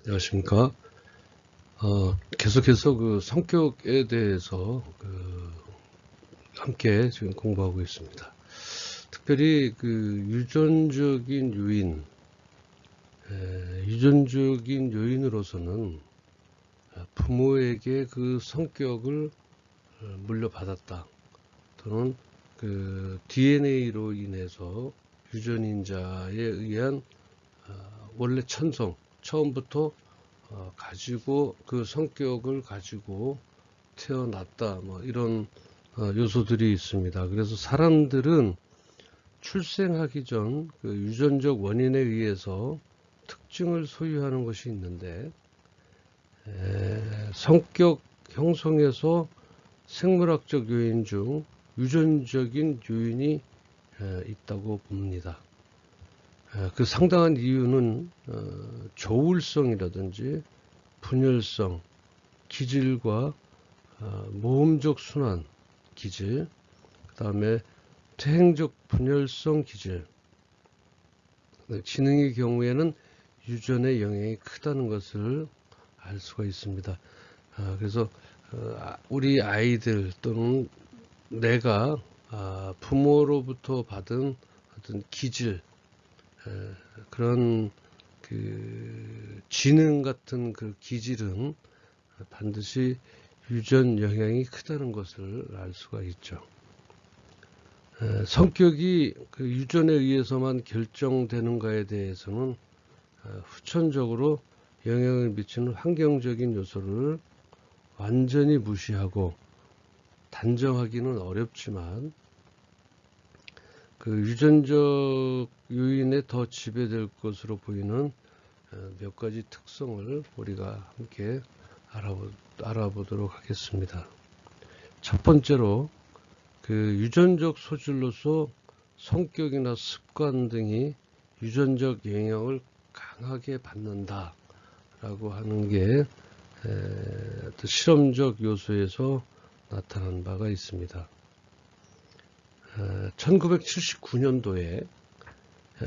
안녕하십니까. 계속해서 그 성격에 대해서 함께 지금 공부하고 있습니다. 특별히 그 유전적인 요인으로서는 부모에게 그 성격을 물려받았다. 또는 그 DNA로 인해서 유전인자에 의한 원래 천성, 처음부터 가지고 그 성격을 가지고 태어났다, 뭐 이런 요소들이 있습니다. 그래서 사람들은 출생하기 전 그 유전적 원인에 의해서 특징을 소유하는 것이 있는데, 성격 형성에서 생물학적 요인 중 유전적인 요인이 있다고 봅니다. 그 상당한 이유는 조울성이라든지 분열성, 기질과 모음적 순환 기질, 그 다음에 퇴행적 분열성 기질, 지능의 경우에는 유전의 영향이 크다는 것을 알 수가 있습니다. 그래서 우리 아이들 또는 내가 부모로부터 받은 어떤 기질, 그런 그 지능 같은 그 기질은 반드시 유전 영향이 크다는 것을 알 수가 있죠. 성격이 그 유전에 의해서만 결정되는가에 대해서는 후천적으로 영향을 미치는 환경적인 요소를 완전히 무시하고 단정하기는 어렵지만, 그 유전적 요인에 더 지배될 것으로 보이는 몇 가지 특성을 우리가 함께 알아보도록 하겠습니다. 첫 번째로 그 유전적 소질로서 성격이나 습관 등이 유전적 영향을 강하게 받는다 라고 하는 게 실험적 요소에서 나타난 바가 있습니다. 1979년도에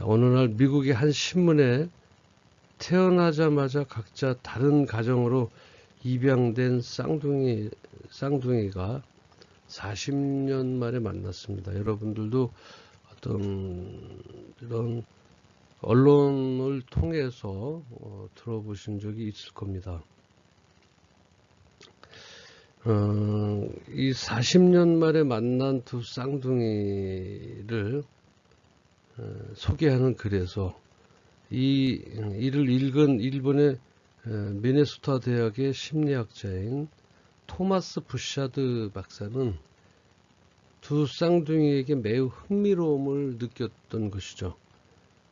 어느 날 미국의 한 신문에 태어나자마자 각자 다른 가정으로 입양된 쌍둥이가 40년 만에 만났습니다. 여러분들도 어떤 이런 언론을 통해서 들어보신 적이 있을 겁니다. 이 40년 만에 만난 두 쌍둥이를 소개하는 글에서 이를 읽은 일본의 미네소타 대학의 심리학자인 토마스 부샤드 박사는 두 쌍둥이에게 매우 흥미로움을 느꼈던 것이죠.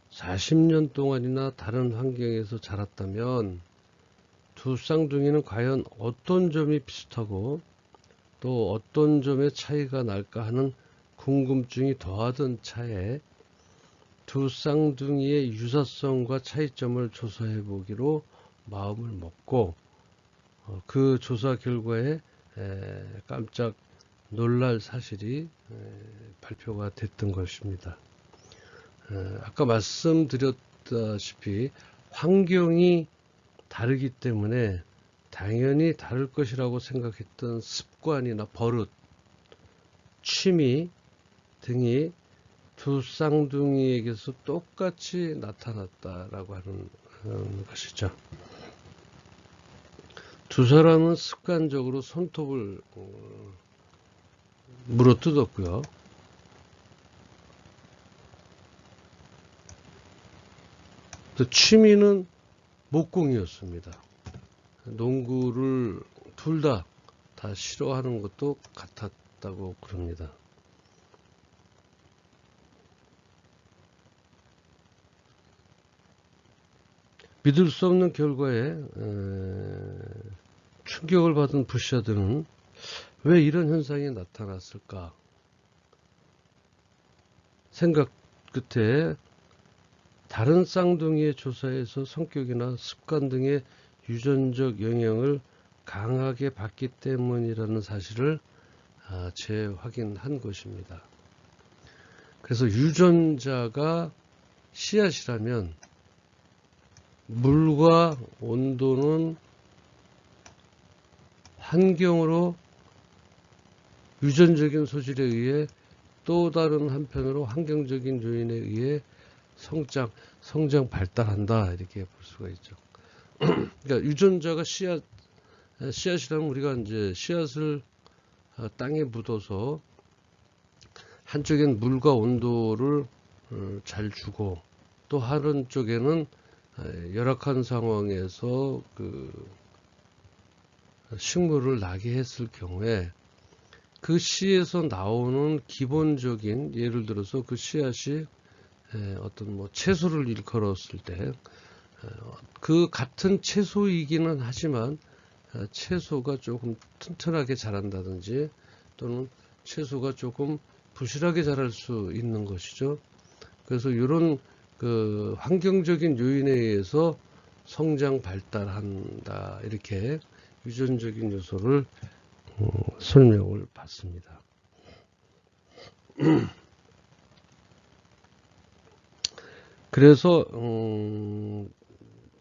40년 동안이나 다른 환경에서 자랐다면 두 쌍둥이는 과연 어떤 점이 비슷하고 또 어떤 점의 차이가 날까 하는 궁금증이 더하던 차에 두 쌍둥이의 유사성과 차이점을 조사해 보기로 마음을 먹고 그 조사 결과에 깜짝 놀랄 사실이 발표가 됐던 것입니다. 아까 말씀드렸다시피 환경이 다르기 때문에 당연히 다를 것이라고 생각했던 습관이나 버릇, 취미 등이 두 쌍둥이에게서 똑같이 나타났다라고 하는 것이죠. 두 사람은 습관적으로 손톱을 물어뜯었고요. 또 취미는 목공이었습니다. 농구를 둘 다 싫어하는 것도 같았다고 그럽니다. 믿을 수 없는 결과에 충격을 받은 부샤드는 왜 이런 현상이 나타났을까 생각 끝에 다른 쌍둥이의 조사에서 성격이나 습관 등의 유전적 영향을 강하게 받기 때문이라는 사실을 재확인한 것입니다. 그래서 유전자가 씨앗이라면 물과 온도는 환경으로 유전적인 소질에 의해 또 다른 한편으로 환경적인 요인에 의해 성장 발달한다 이렇게 볼 수가 있죠. 그러니까 유전자가 씨앗이라면 우리가 이제 씨앗을 땅에 묻어서 한쪽엔 물과 온도를 잘 주고 또 다른 쪽에는 열악한 상황에서 그 식물을 나게 했을 경우에 그 씨에서 나오는 기본적인 예를 들어서 그 씨앗이 어떤 뭐 채소를 일컬었을 때 그 같은 채소이기는 하지만 채소가 조금 튼튼하게 자란다든지 또는 채소가 조금 부실하게 자랄 수 있는 것이죠. 그래서 이런 그 환경적인 요인에 의해서 성장 발달한다 이렇게 유전적인 요소를 설명을 받습니다. 그래서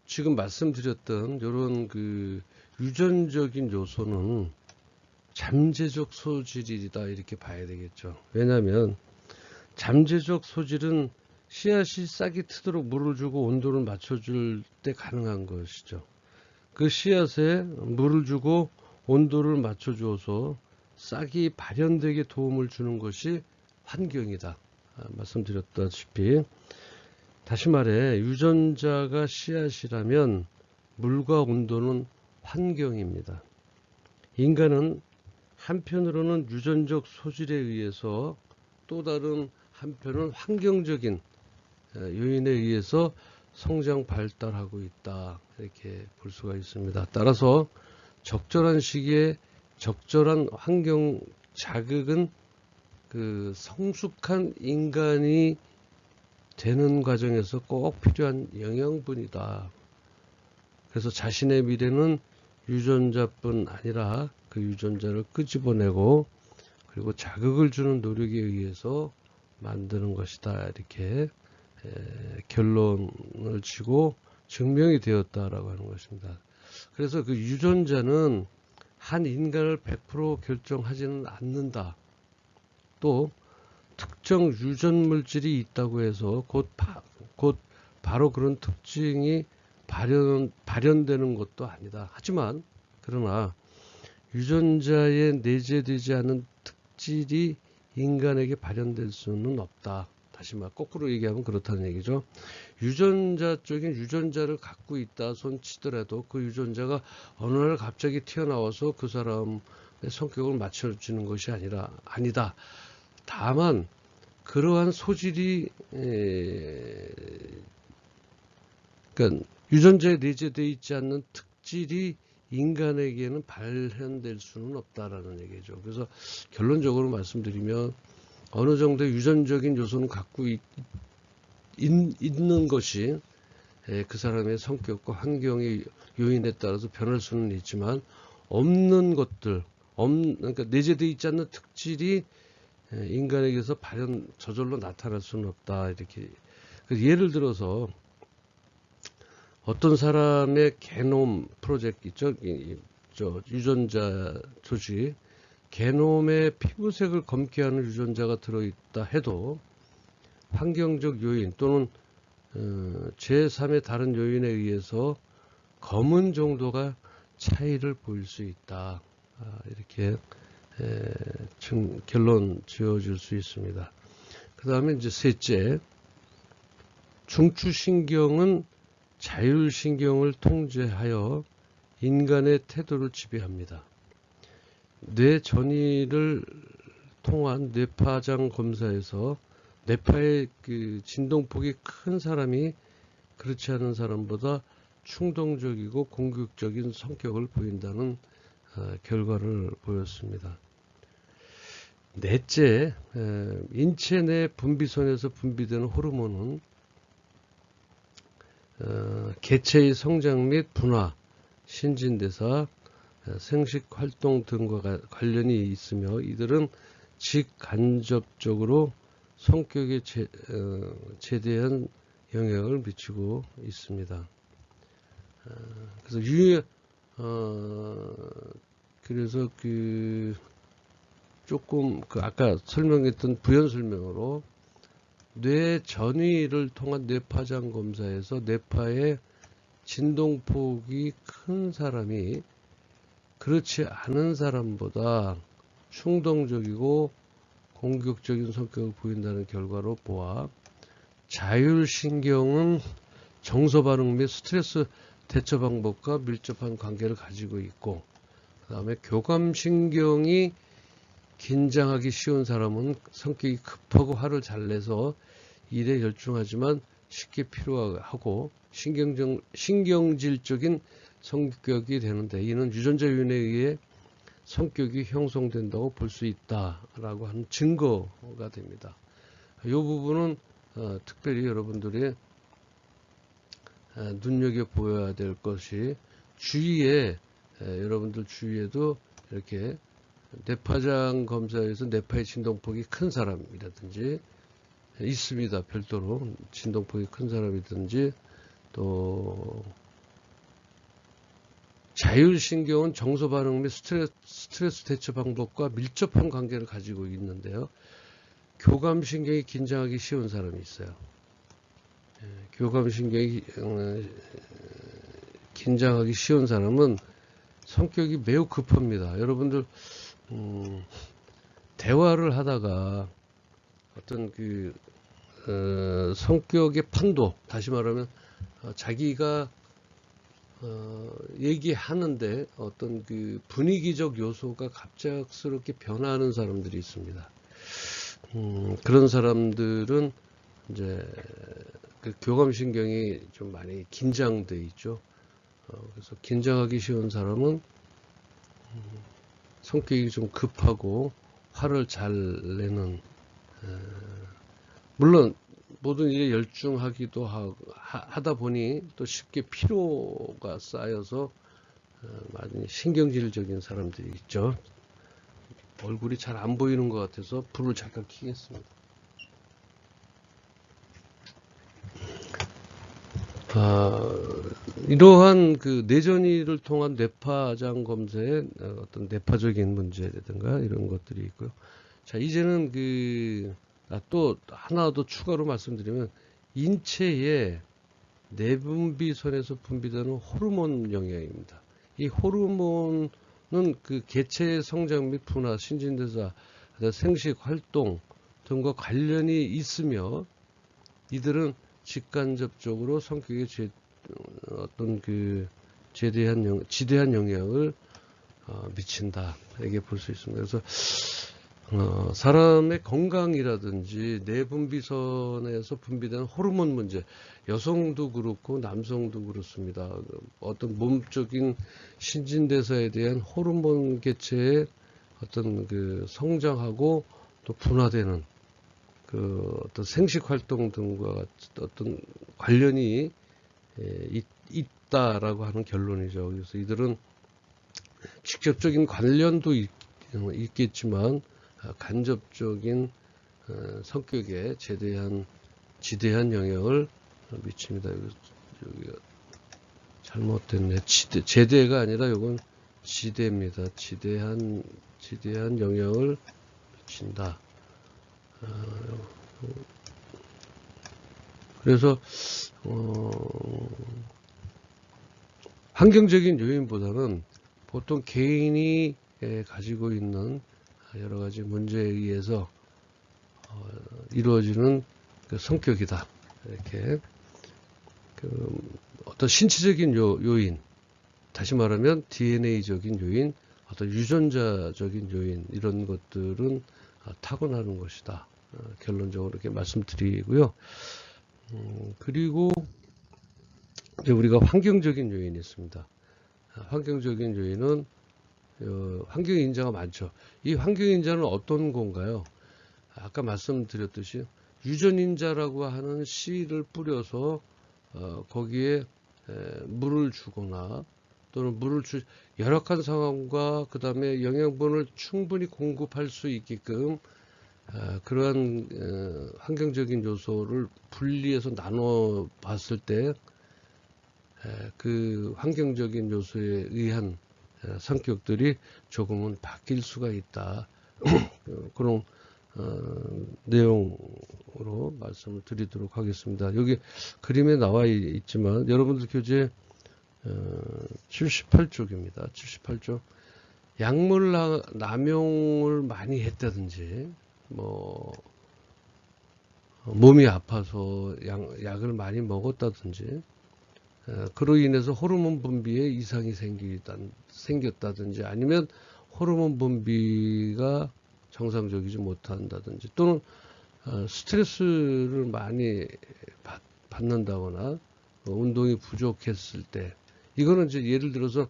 지금 말씀드렸던 이런 그 유전적인 요소는 잠재적 소질이다 이렇게 봐야 되겠죠. 왜냐하면 잠재적 소질은 씨앗이 싹이 트도록 물을 주고 온도를 맞춰줄 때 가능한 것이죠. 그 씨앗에 물을 주고 온도를 맞춰주어서 싹이 발현되게 도움을 주는 것이 환경이다. 말씀드렸다시피 다시 말해 유전자가 씨앗이라면 물과 온도는 환경입니다. 인간은 한편으로는 유전적 소질에 의해서 또 다른 한편은 환경적인 요인에 의해서 성장 발달하고 있다 이렇게 볼 수가 있습니다. 따라서 적절한 시기에 적절한 환경 자극은 그 성숙한 인간이 되는 과정에서 꼭 필요한 영양분이다. 그래서 자신의 미래는 유전자뿐 아니라 그 유전자를 끄집어내고 그리고 자극을 주는 노력에 의해서 만드는 것이다. 이렇게 결론을 치고 증명이 되었다라고 하는 것입니다. 그래서 그 유전자는 한 인간을 100% 결정하지는 않는다. 또 특정 유전 물질이 있다고 해서 곧 바로 그런 특징이 발현되는 것도 아니다. 하지만 그러나 유전자에 내재되지 않은 특질이 인간에게 발현될 수는 없다. 다시 말 거꾸로 얘기하면 그렇다는 얘기죠. 유전자 쪽인 유전자를 갖고 있다 손 치더라도 그 유전자가 어느 날 갑자기 튀어나와서 그 사람의 성격을 맞춰주는 것이 아니다. 다만 그러한 소질이 그러니까 유전자에 내재되어 있지 않는 특질이 인간에게는 발현될 수는 없다라는 얘기죠. 그래서 결론적으로 말씀드리면 어느 정도의 유전적인 요소는 갖고 있는 것이 그 사람의 성격과 환경의 요인에 따라서 변할 수는 있지만 없는 것들, 그러니까 내재되어 있지 않는 특질이 인간에게서 저절로 나타날 수는 없다. 이렇게 예를 들어서 어떤 사람의 게놈 프로젝트 있죠. 유전자 조직 게놈의 피부색을 검게 하는 유전자가 들어있다 해도 환경적 요인 또는 제3의 다른 요인에 의해서 검은 정도가 차이를 보일 수 있다. 이렇게 결론 지어줄 수 있습니다. 그 다음에 이제 셋째, 중추신경은 자율신경을 통제하여 인간의 태도를 지배합니다. 뇌 전이를 통한 뇌파장 검사에서 뇌파의 그 진동폭이 큰 사람이 그렇지 않은 사람보다 충동적이고 공격적인 성격을 보인다는 결과를 보였습니다. 넷째, 인체 내 분비선에서 분비되는 호르몬은 개체의 성장 및 분화, 신진대사, 생식활동 등과 관련이 있으며 이들은 직간접적으로 성격에 제대한 영향을 미치고 있습니다. 그래서 그래서 조금 아까 설명했던 부연 설명으로 뇌 전이를 통한 뇌파장 검사에서 뇌파의 진동폭이 큰 사람이 그렇지 않은 사람보다 충동적이고 공격적인 성격을 보인다는 결과로 보아 자율신경은 정서반응 및 스트레스 대처 방법과 밀접한 관계를 가지고 있고, 그 다음에 교감신경이 긴장하기 쉬운 사람은 성격이 급하고 화를 잘 내서 일에 열중하지만 쉽게 피로하고 신경질적인 성격이 되는데, 이는 유전자 요인에 의해 성격이 형성된다고 볼 수 있다라고 하는 증거가 됩니다. 이 부분은 특별히 여러분들이 눈여겨보아야 될 것이, 주위에 여러분들 주위에도 이렇게 뇌파장 검사에서 뇌파의 진동폭이 큰 사람이라든지 있습니다. 별도로 진동폭이 큰 사람이든지, 또 자율신경은 정서반응 및 스트레스 대처 방법과 밀접한 관계를 가지고 있는데요. 교감신경이 긴장하기 쉬운 사람이 있어요. 교감신경이 긴장하기 쉬운 사람은 성격이 매우 급합니다. 여러분들 대화를 하다가 어떤 성격의 판도, 다시 말하면 자기가 얘기하는데 어떤 분위기적 요소가 갑작스럽게 변화하는 사람들이 있습니다. 그런 사람들은 이제 교감신경이 좀 많이 긴장돼 있죠. 그래서 긴장하기 쉬운 사람은 성격이 좀 급하고 화를 잘 내는, 물론 모든 일에 열중하기도 하다 보니 또 쉽게 피로가 쌓여서 많이 신경질적인 사람들이 있죠. 얼굴이 잘 안 보이는 것 같아서 불을 잠깐 켜겠습니다. 이러한 뇌전이를 통한 뇌파장 검사의 어떤 뇌파적인 문제라든가 이런 것들이 있고요. 자, 이제는 또 하나 더 추가로 말씀드리면, 인체의 내분비선에서 분비되는 호르몬 영향입니다. 이 호르몬은 개체의 성장 및 분화, 신진대사, 생식 활동 등과 관련이 있으며, 이들은 직간접적으로 성격에 어떤 지대한 영향을 미친다, 이렇게 볼 수 있습니다. 그래서 사람의 건강이라든지 내분비선에서 분비되는 호르몬 문제, 여성도 그렇고 남성도 그렇습니다. 어떤 몸적인 신진대사에 대한 호르몬 개체의 어떤 성장하고 또 분화되는 어떤 생식 활동 등과 어떤 관련이 있다라고 하는 결론이죠. 그래서 이들은 직접적인 관련도 있겠지만 간접적인 성격에 지대한 영향을 미칩니다. 여기가 잘못됐네. 제대가 아니라 이건 지대입니다. 지대한 영향을 미친다. 그래서 환경적인 요인보다는 보통 개인이 가지고 있는 여러 가지 문제에 의해서 이루어지는 성격이다. 이렇게 어떤 신체적인 요인, 다시 말하면 DNA적인 요인, 어떤 유전자적인 요인, 이런 것들은 타고나는 것이다. 결론적으로 이렇게 말씀드리고요. 그리고 이제 우리가 환경적인 요인이 있습니다. 환경적인 요인은 환경인자가 많죠. 이 환경인자는 어떤 건가요? 아까 말씀드렸듯이 유전인자라고 하는 씨를 뿌려서 거기에 물을 주거나 또는 열악한 상황과 그 다음에 영양분을 충분히 공급할 수 있게끔 그러한 환경적인 요소를 분리해서 나눠 봤을 때 그 환경적인 요소에 의한 성격들이 조금은 바뀔 수가 있다. 그런 내용으로 말씀을 드리도록 하겠습니다. 여기 그림에 나와 있지만 여러분들 교재 78쪽입니다. 78쪽. 약물 남용을 많이 했다든지 뭐 몸이 아파서 약을 많이 먹었다든지 그로 인해서 호르몬 분비에 이상이 생겼다든지 아니면 호르몬 분비가 정상적이지 못한다든지 또는 스트레스를 많이 받는다거나 운동이 부족했을 때 이거는 이제 예를 들어서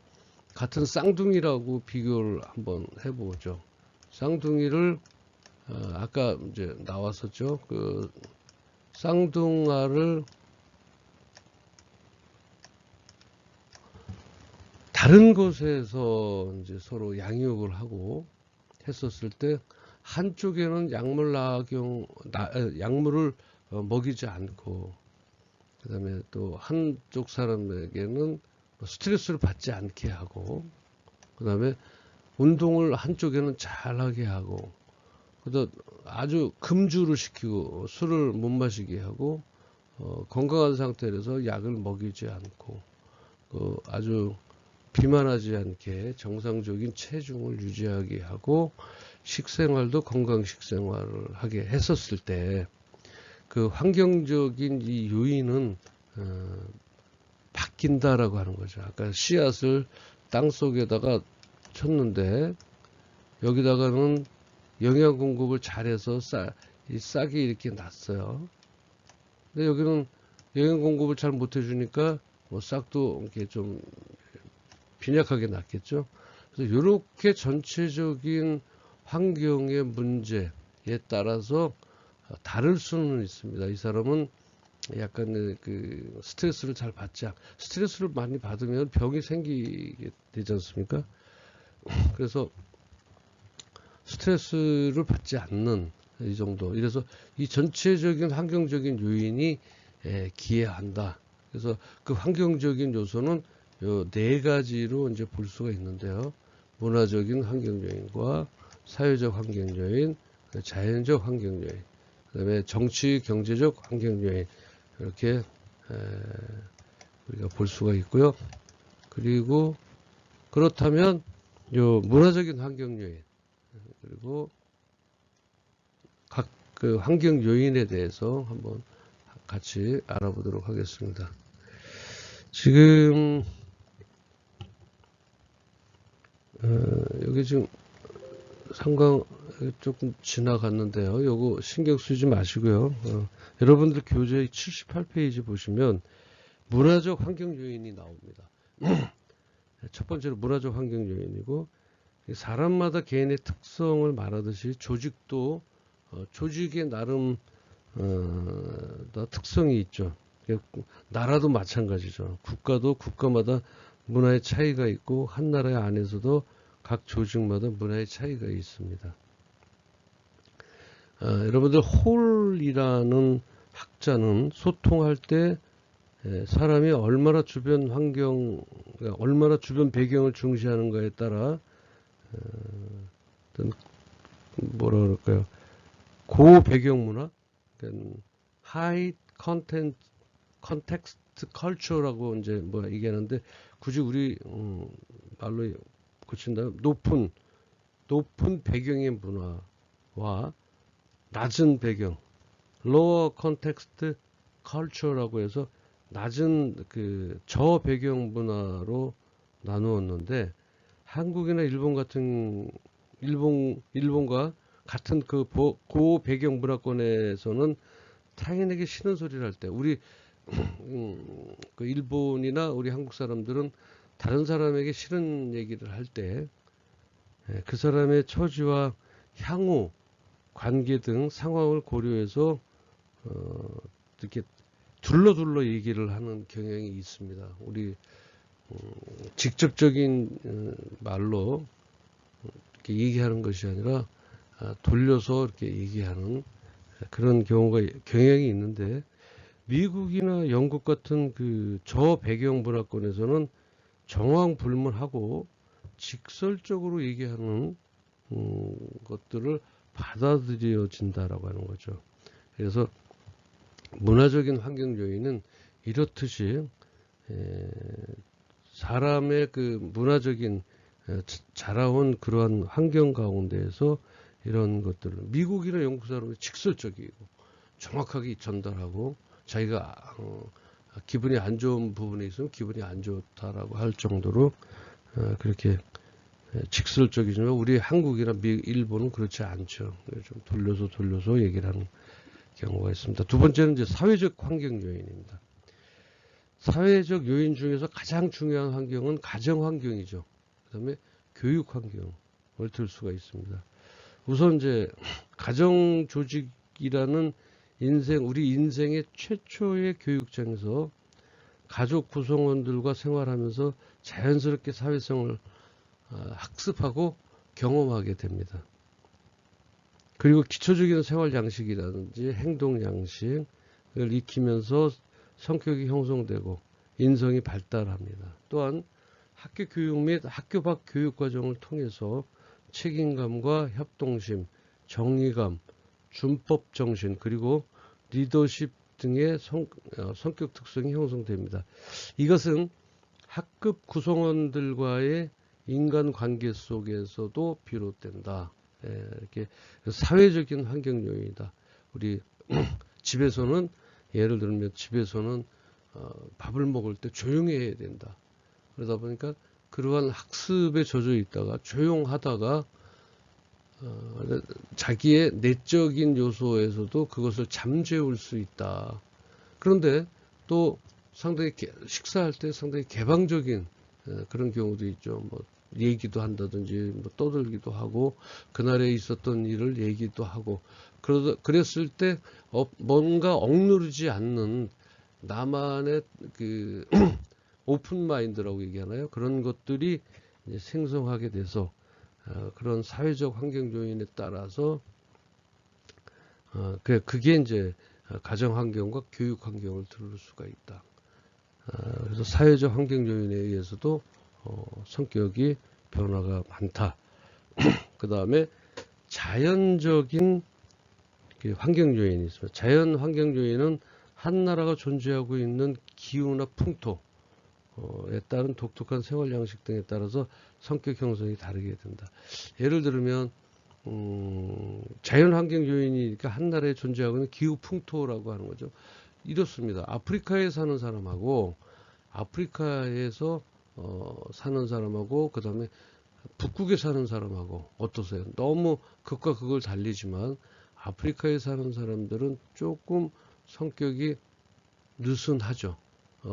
같은 쌍둥이라고 비교를 한번 해보죠. 쌍둥이를 아까 이제 나왔었죠. 그 쌍둥아를 다른 곳에서 이제 서로 양육을 하고 했었을 때 한쪽에는 약물을 먹이지 않고 그다음에 또 한쪽 사람에게는 스트레스를 받지 않게 하고 그다음에 운동을 한쪽에는 잘하게 하고 그다음 아주 금주를 시키고 술을 못 마시게 하고 건강한 상태에서 약을 먹이지 않고 아주 비만하지 않게 정상적인 체중을 유지하게 하고 식생활도 건강 식생활을 하게 했었을 때 그 환경적인 이 요인은 바뀐다라고 하는 거죠. 아까 씨앗을 땅 속에다가 쳤는데 여기다가는 영양 공급을 잘해서 싹이 이렇게 났어요. 근데 여기는 영양 공급을 잘 못 해주니까 뭐 싹도 이렇게 좀 빈약하게 났겠죠. 그래서 이렇게 전체적인 환경의 문제에 따라서 다를 수는 있습니다. 이 사람은 약간 그 스트레스를 잘 스트레스를 많이 받으면 병이 생기게 되지 않습니까? 그래서 스트레스를 받지 않는 이 정도. 이래서 이 전체적인 환경적인 요인이 기여한다. 그래서 그 환경적인 요소는 요 네 가지로 이제 볼 수가 있는데요. 문화적인 환경 요인과 사회적 환경 요인, 자연적 환경 요인, 그다음에 정치 경제적 환경 요인 이렇게 우리가 볼 수가 있고요. 그리고 그렇다면 요 문화적인 환경 요인 그리고 각 그 환경 요인에 대해서 한번 같이 알아보도록 하겠습니다. 지금 여기 지금 상강 조금 지나갔는데요. 요거 신경 쓰지 마시고요. 여러분들 교재 78페이지 보시면 문화적 환경 요인이 나옵니다. 첫 번째로 문화적 환경 요인이고 사람마다 개인의 특성을 말하듯이 조직도 조직의 나름 다 특성이 있죠. 나라도 마찬가지죠. 국가도 국가마다 문화의 차이가 있고 한 나라 안에서도 각 조직마다 문화의 차이가 있습니다. 여러분들 홀이라는 학자는 소통할 때 사람이 얼마나 주변 환경, 얼마나 주변 배경을 중시하는가에 따라 어떤 뭐라 그럴까요? 고 배경 문화, 그러니까 high context culture라고 이제 뭐 얘기하는데 굳이 우리 말로 고친다면 높은 배경의 문화와 낮은 배경, lower context culture라고 해서 낮은 그 저 배경 문화로 나누었는데 한국이나 일본과 같은 그 고 배경 문화권에서는 타인에게 싫은 소리를 할 때 우리 그 일본이나 우리 한국 사람들은 다른 사람에게 싫은 얘기를 할 때 그 사람의 처지와 향후 관계 등 상황을 고려해서 이렇게 둘러 얘기를 하는 경향이 있습니다. 우리 직접적인 말로 이렇게 얘기하는 것이 아니라 돌려서 이렇게 얘기하는 그런 경향이 있는데 미국이나 영국 같은 그 저배경 문화권에서는 정황불문하고 직설적으로 얘기하는 것들을 받아들여진다라고 하는 거죠. 그래서 문화적인 환경 요인은 이렇듯이 사람의 그 문화적인 자라온 그러한 환경 가운데에서 이런 것들을 미국이나 영국 사람은 직설적이고 정확하게 전달하고 자기가 기분이 안 좋은 부분에 있으면 기분이 안 좋다라고 할 정도로 그렇게 직설적이지만 우리 한국이나 일본은 그렇지 않죠. 좀 돌려서 얘기를 하는 경우가 있습니다. 두 번째는 이제 사회적 환경 요인입니다. 사회적 요인 중에서 가장 중요한 환경은 가정 환경이죠. 그다음에 교육 환경을 들 수가 있습니다. 우선 이제 가정 조직이라는 우리 인생의 최초의 교육장에서 가족 구성원들과 생활하면서 자연스럽게 사회성을 학습하고 경험하게 됩니다. 그리고 기초적인 생활 양식이라든지 행동 양식을 익히면서 성격이 형성되고 인성이 발달합니다. 또한 학교 교육 및 학교 밖 교육 과정을 통해서 책임감과 협동심, 정의감, 준법 정신, 그리고 리더십 등의 성격 특성이 형성됩니다. 이것은 학급 구성원들과의 인간관계 속에서도 비롯된다. 이렇게 사회적인 환경 요인이다. 우리 집에서는 예를 들면 집에서는 밥을 먹을 때 조용히 해야 된다. 그러다 보니까 그러한 학습에 젖어 있다가 조용하다가 자기의 내적인 요소에서도 그것을 잠재울 수 있다. 그런데 또 상당히 식사할 때 상당히 개방적인 그런 경우도 있죠. 뭐 얘기도 한다든지 뭐 떠들기도 하고 그날에 있었던 일을 얘기도 하고 그랬을 때 뭔가 억누르지 않는 나만의 그 오픈 마인드라고 얘기하나요? 그런 것들이 이제 생성하게 돼서 그런 사회적 환경 요인에 따라서 그게 이제 가정 환경과 교육 환경을 들을 수가 있다. 그래서 사회적 환경 요인에 의해서도 성격이 변화가 많다. 그 다음에 자연적인 환경 요인이 있습니다. 자연 환경 요인은 한 나라가 존재하고 있는 기후나 풍토에 따른 독특한 생활 양식 등에 따라서 성격 형성이 다르게 된다. 예를 들면 자연 환경 요인이니까 한 나라에 존재하고 있는 기후 풍토라고 하는 거죠. 이렇습니다. 아프리카에 사는 사람하고 아프리카에서 사는 사람하고 그 다음에 북극에 사는 사람하고 어떠세요? 너무 극과 극을 달리지만 아프리카에 사는 사람들은 조금 성격이 느슨하죠.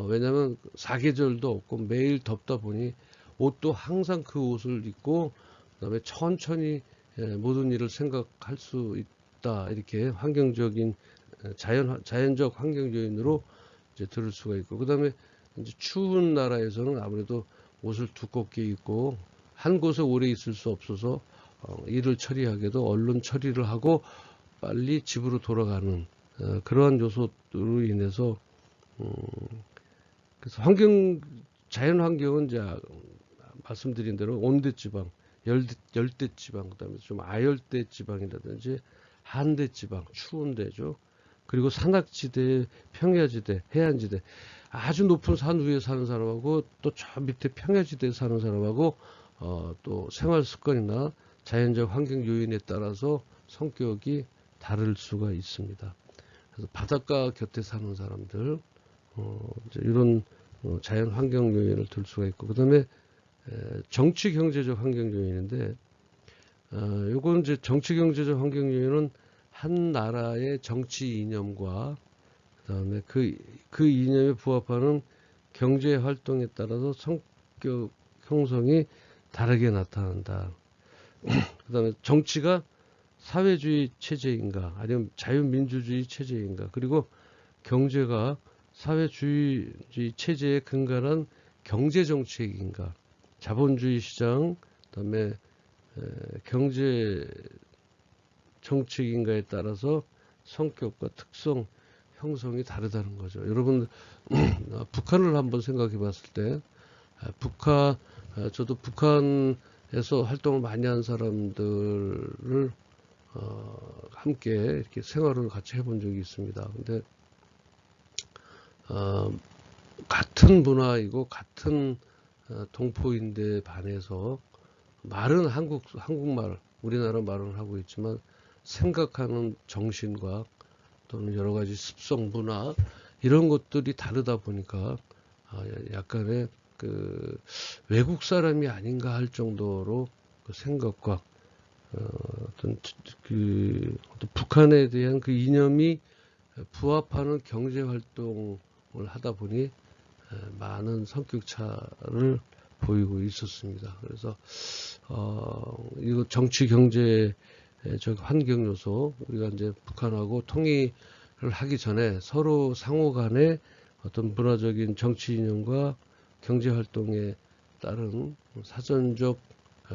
왜냐하면 사계절도 없고 매일 덥다 보니 옷도 항상 그 옷을 입고 그다음에 천천히 모든 일을 생각할 수 있다. 이렇게 환경적인 자연적 환경 요인으로 이제 들을 수가 있고 그다음에 이제 추운 나라에서는 아무래도 옷을 두껍게 입고 한 곳에 오래 있을 수 없어서 일을 처리하게도 얼른 처리를 하고 빨리 집으로 돌아가는 그러한 요소로 인해서 그래서 자연 환경은 이제 말씀드린 대로 온대 지방, 열대 지방, 그다음에 좀 아열대 지방이라든지 한대 지방, 추운 데죠. 그리고 산악지대, 평야지대, 해안지대, 아주 높은 산 위에 사는 사람하고 또 저 밑에 평야지대에 사는 사람하고 또 생활 습관이나 자연적 환경 요인에 따라서 성격이 다를 수가 있습니다. 그래서 바닷가 곁에 사는 사람들, 이런 자연 환경 요인을 들 수가 있고, 그 다음에 정치 경제적 환경 요인인데, 요건 이제 정치 경제적 환경 요인은 한 나라의 정치 이념과 그 다음에 그 이념에 부합하는 경제 활동에 따라서 성격 형성이 다르게 나타난다. 그 다음에 정치가 사회주의 체제인가 아니면 자유민주주의 체제인가 그리고 경제가 사회주의 체제에 근간한 경제정책인가 자본주의 시장 그다음에 경제 정책인가에 따라서 성격과 특성 형성이 다르다는 거죠. 여러분 북한을 한번 생각해 봤을 때 저도 북한에서 활동을 많이 한 사람들을 함께 이렇게 생활을 같이 해본 적이 있습니다. 근데 같은 문화이고 같은 동포인데 반해서 말은 한국말, 우리나라 말은 하고 있지만 생각하는 정신과 또는 여러 가지 습성, 문화 이런 것들이 다르다 보니까 약간의 그 외국 사람이 아닌가 할 정도로 그 생각과 어떤 북한에 대한 그 이념이 부합하는 경제 활동을 하다 보니 많은 성격 차를 보이고 있었습니다. 그래서 이거 정치 경제 환경 요소 우리가 이제 북한하고 통일을 하기 전에 서로 상호 간에 어떤 문화적인 정치 이념과 경제 활동에 따른 사전적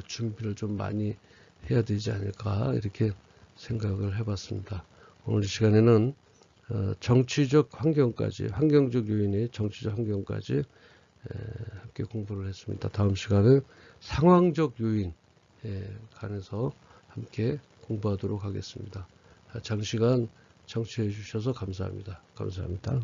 준비를 좀 많이 해야 되지 않을까 이렇게 생각을 해봤습니다. 오늘 이 시간에는 정치적 환경까지, 환경적 요인의 정치적 환경까지 함께 공부를 했습니다. 다음 시간은 상황적 요인에 관해서 함께 공부하도록 하겠습니다. 장시간 청취해 주셔서 감사합니다. 감사합니다.